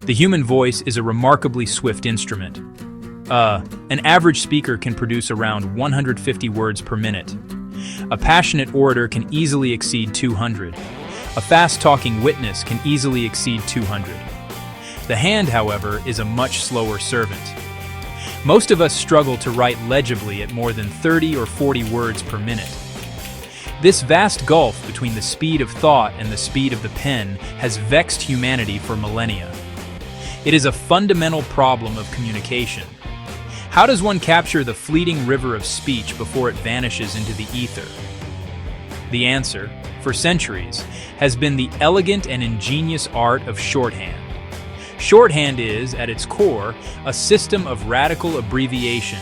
The human voice is a remarkably swift instrument. An average speaker can produce around 150 words per minute. A passionate orator can easily exceed 200. A fast-talking witness can easily exceed 200. The hand, however, is a much slower servant. Most of us struggle to write legibly at more than 30 or 40 words per minute. This vast gulf between the speed of thought and the speed of the pen has vexed humanity for millennia. It is a fundamental problem of communication. How does one capture the fleeting river of speech before it vanishes into the ether? The answer, for centuries, has been the elegant and ingenious art of shorthand. Shorthand is, at its core, a system of radical abbreviation.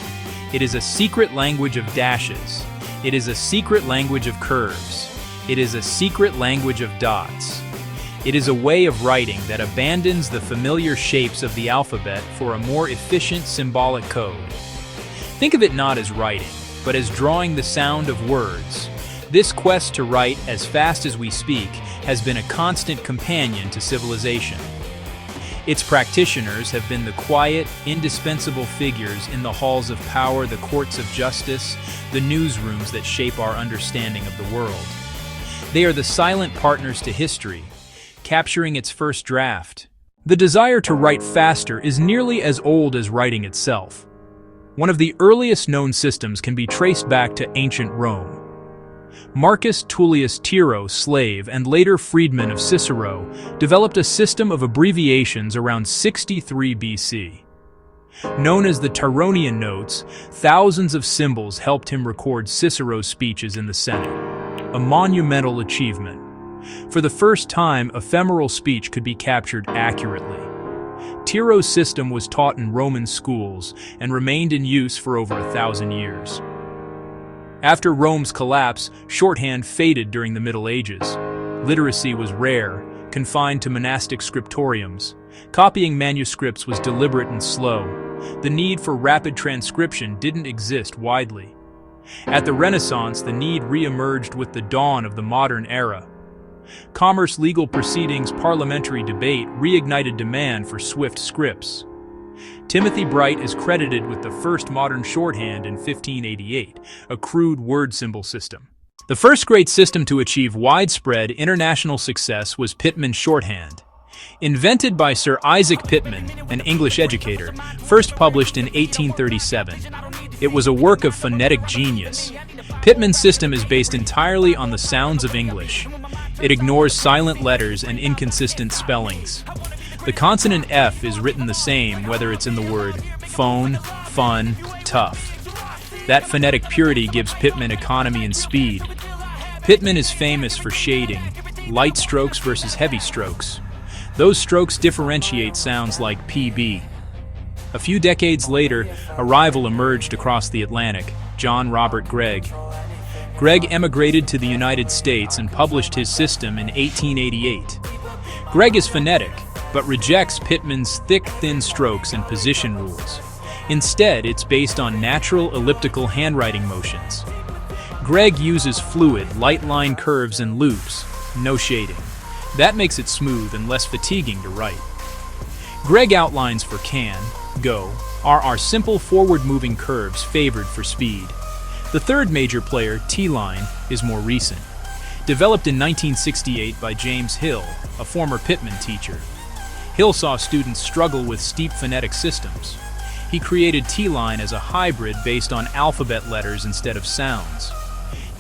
It is a secret language of dashes. It is a secret language of curves. It is a secret language of dots. It is a way of writing that abandons the familiar shapes of the alphabet for a more efficient symbolic code. Think of it not as writing, but as drawing the sound of words. This quest to write as fast as we speak has been a constant companion to civilization. Its practitioners have been the quiet, indispensable figures in the halls of power, the courts of justice, the newsrooms that shape our understanding of the world. They are the silent partners to history, capturing its first draft. The desire to write faster is nearly as old as writing itself. One of the earliest known systems can be traced back to ancient Rome. Marcus Tullius Tiro, slave and later freedman of Cicero, developed a system of abbreviations around 63 BC. Known as the Tironian notes, thousands of symbols helped him record Cicero's speeches in the Senate, a monumental achievement. For the first time, ephemeral speech could be captured accurately. Tiro's system was taught in Roman schools and remained in use for over 1,000 years. After Rome's collapse, shorthand faded during the Middle Ages. Literacy was rare, confined to monastic scriptoriums. Copying manuscripts was deliberate and slow. The need for rapid transcription didn't exist widely. At the Renaissance, the need re-emerged with the dawn of the modern era. Commerce, legal proceedings, parliamentary debate reignited demand for swift scripts. Timothy Bright is credited with the first modern shorthand in 1588, a crude word symbol system. The first great system to achieve widespread international success was Pitman shorthand. Invented by Sir Isaac Pitman, an English educator, first published in 1837. It was a work of phonetic genius. Pitman's system is based entirely on the sounds of English. It ignores silent letters and inconsistent spellings. The consonant F is written the same whether it's in the word phone, fun, tough. That phonetic purity gives Pitman economy and speed. Pitman is famous for shading, light strokes versus heavy strokes. Those strokes differentiate sounds like PB. A few decades later, a rival emerged across the Atlantic, John Robert Gregg. Gregg emigrated to the United States and published his system in 1888. Gregg is phonetic, but rejects Pitman's thick, thin strokes and position rules. Instead, it's based on natural elliptical handwriting motions. Gregg uses fluid, light line curves and loops, no shading. That makes it smooth and less fatiguing to write. Gregg outlines for can, go, are simple forward-moving curves favored for speed. The third major player, Teeline, is more recent. Developed in 1968 by James Hill, a former Pitman teacher. Hill saw students struggle with steep phonetic systems. He created Teeline as a hybrid based on alphabet letters instead of sounds.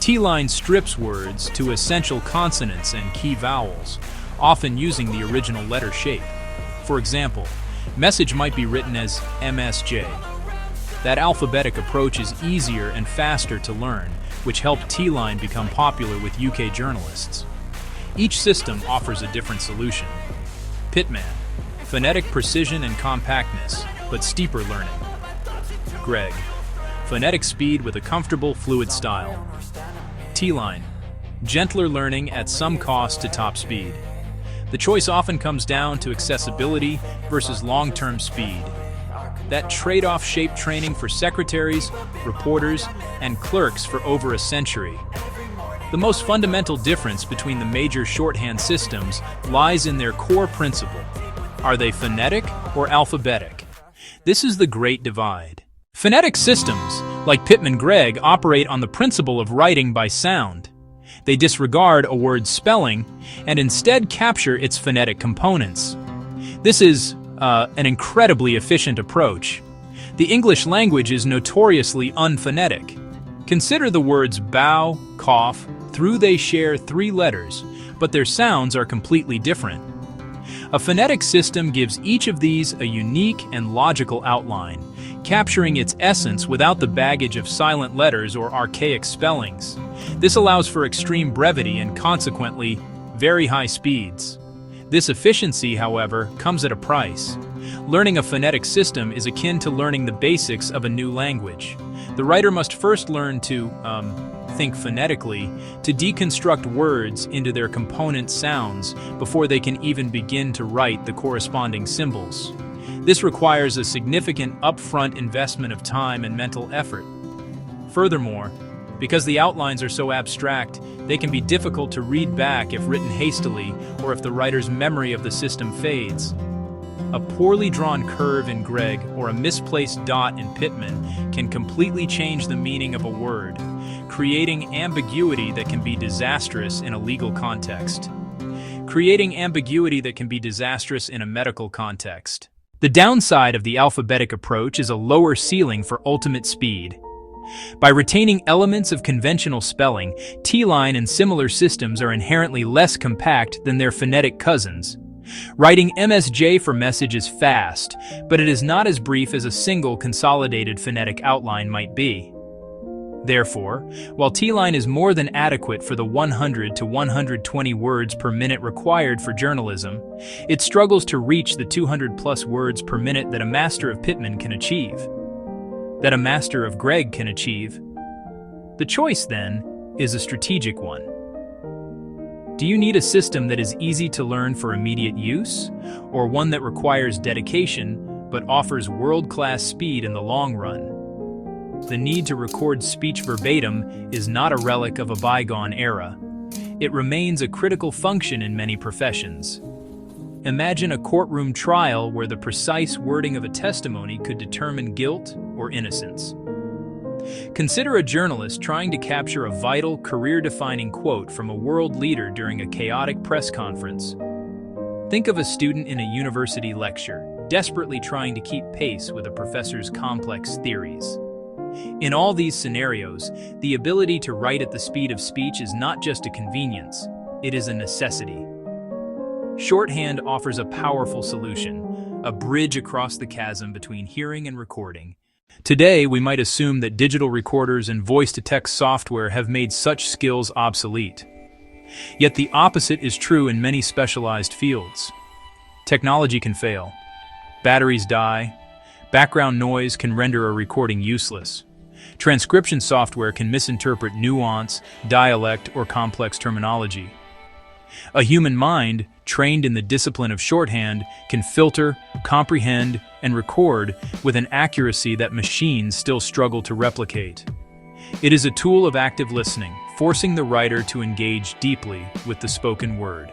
Teeline strips words to essential consonants and key vowels, often using the original letter shape. For example, message might be written as MSJ. That alphabetic approach is easier and faster to learn, which helped Teeline become popular with UK journalists. Each system offers a different solution. Pitman, phonetic precision and compactness, but steeper learning. Gregg, phonetic speed with a comfortable, fluid style. Teeline, gentler learning at some cost to top speed. The choice often comes down to accessibility versus long-term speed. That trade-off shaped training for secretaries, reporters, and clerks for over a century. The most fundamental difference between the major shorthand systems lies in their core principle. Are they phonetic or alphabetic? This is the great divide. Phonetic systems, like Pitman Gregg, operate on the principle of writing by sound. They disregard a word's spelling and instead capture its phonetic components. This is an incredibly efficient approach. The English language is notoriously unphonetic. Consider the words bow, cough, through. They share 3 letters, but their sounds are completely different. A phonetic system gives each of these a unique and logical outline, capturing its essence without the baggage of silent letters or archaic spellings. This allows for extreme brevity and consequently very high speeds. This efficiency, however, comes at a price. Learning a phonetic system is akin to learning the basics of a new language. The writer must first learn to think phonetically, to deconstruct words into their component sounds before they can even begin to write the corresponding symbols. This requires a significant upfront investment of time and mental effort. Furthermore, because the outlines are so abstract, they can be difficult to read back if written hastily or if the writer's memory of the system fades. A poorly drawn curve in Gregg or a misplaced dot in Pitman can completely change the meaning of a word, creating ambiguity that can be disastrous in a legal context. Creating ambiguity that can be disastrous in a medical context. The downside of the alphabetic approach is a lower ceiling for ultimate speed. By retaining elements of conventional spelling, Teeline and similar systems are inherently less compact than their phonetic cousins. Writing MSJ for message is fast, but it is not as brief as a single consolidated phonetic outline might be. Therefore, while Teeline is more than adequate for the 100 to 120 words per minute required for journalism, it struggles to reach the 200+ words per minute that a master of Pitman can achieve. That a master of Gregg can achieve. The choice, then, is a strategic one. Do you need a system that is easy to learn for immediate use, or one that requires dedication but offers world-class speed in the long run? The need to record speech verbatim is not a relic of a bygone era. It remains a critical function in many professions. Imagine a courtroom trial where the precise wording of a testimony could determine guilt or innocence. Consider a journalist trying to capture a vital, career-defining quote from a world leader during a chaotic press conference. Think of a student in a university lecture, desperately trying to keep pace with a professor's complex theories. In all these scenarios, the ability to write at the speed of speech is not just a convenience, it is a necessity. Shorthand offers a powerful solution, a bridge across the chasm between hearing and recording. Today, we might assume that digital recorders and voice-to-text software have made such skills obsolete. Yet the opposite is true in many specialized fields. Technology can fail. Batteries die. Background noise can render a recording useless. Transcription software can misinterpret nuance, dialect, or complex terminology. A human mind, trained in the discipline of shorthand, can filter, comprehend, and record with an accuracy that machines still struggle to replicate. It is a tool of active listening, forcing the writer to engage deeply with the spoken word.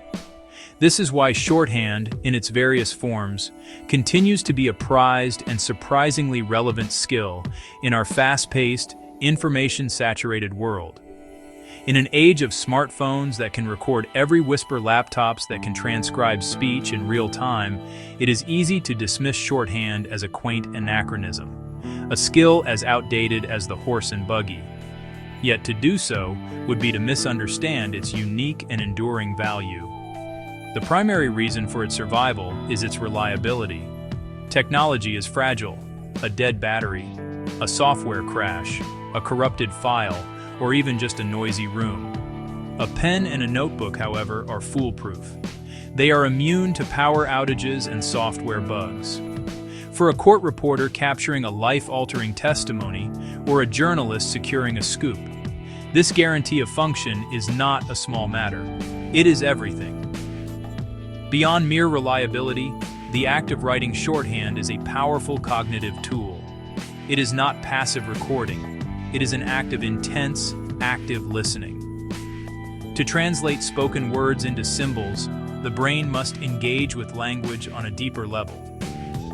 This is why shorthand, in its various forms, continues to be a prized and surprisingly relevant skill in our fast-paced, information-saturated world. In an age of smartphones that can record every whisper, laptops that can transcribe speech in real time, it is easy to dismiss shorthand as a quaint anachronism, a skill as outdated as the horse and buggy. Yet to do so would be to misunderstand its unique and enduring value. The primary reason for its survival is its reliability. Technology is fragile. A dead battery, a software crash, a corrupted file, or even just a noisy room. A pen and a notebook, however, are foolproof. They are immune to power outages and software bugs. For a court reporter capturing a life-altering testimony, or a journalist securing a scoop, this guarantee of function is not a small matter. It is everything. Beyond mere reliability, the act of writing shorthand is a powerful cognitive tool. It is not passive recording. It is an act of intense, active listening. To translate spoken words into symbols, the brain must engage with language on a deeper level.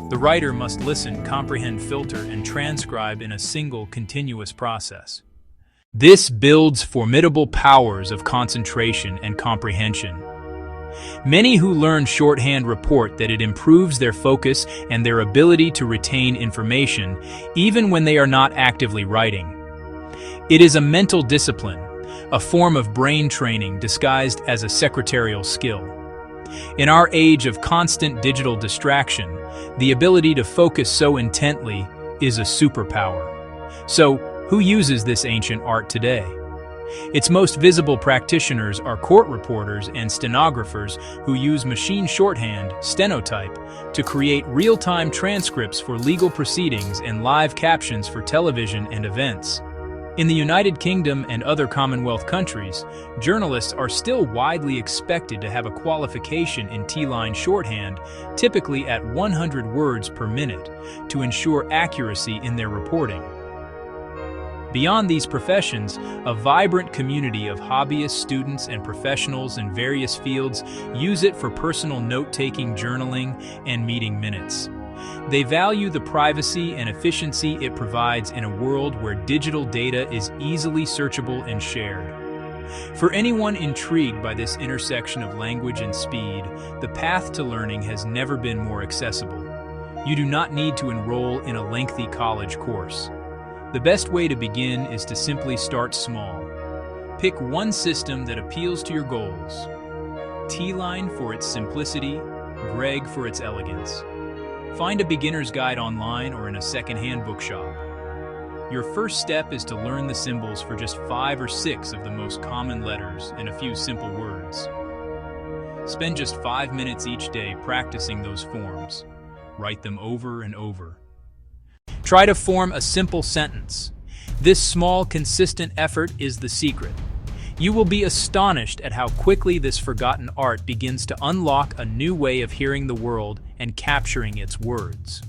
The writer must listen, comprehend, filter, and transcribe in a single continuous process. This builds formidable powers of concentration and comprehension. Many who learn shorthand report that it improves their focus and their ability to retain information, even when they are not actively writing. It is a mental discipline, a form of brain training disguised as a secretarial skill. In our age of constant digital distraction, the ability to focus so intently is a superpower. So, who uses this ancient art today? Its most visible practitioners are court reporters and stenographers who use machine shorthand, Stenotype, to create real-time transcripts for legal proceedings and live captions for television and events. In the United Kingdom and other Commonwealth countries, journalists are still widely expected to have a qualification in Teeline shorthand, typically at 100 words per minute, to ensure accuracy in their reporting. Beyond these professions, a vibrant community of hobbyists, students, and professionals in various fields use it for personal note-taking, journaling, and meeting minutes. They value the privacy and efficiency it provides in a world where digital data is easily searchable and shared. For anyone intrigued by this intersection of language and speed, the path to learning has never been more accessible. You do not need to enroll in a lengthy college course. The best way to begin is to simply start small. Pick one system that appeals to your goals. Teeline for its simplicity, Gregg for its elegance. Find a beginner's guide online or in a second-hand bookshop. Your first step is to learn the symbols for just 5 or 6 of the most common letters and a few simple words. Spend just 5 minutes each day practicing those forms. Write them over and over. Try to form a simple sentence. This small, consistent effort is the secret. You will be astonished at how quickly this forgotten art begins to unlock a new way of hearing the world and capturing its words.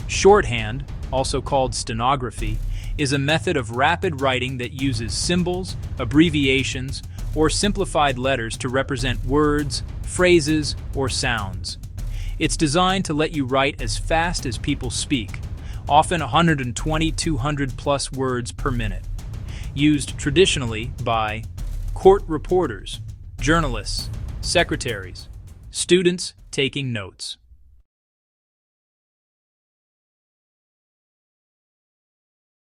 Shorthand, also called stenography, is a method of rapid writing that uses symbols, abbreviations, or simplified letters to represent words, phrases, or sounds. It's designed to let you write as fast as people speak, often 120-200 plus words per minute. Used traditionally by court reporters, journalists, secretaries, students taking notes.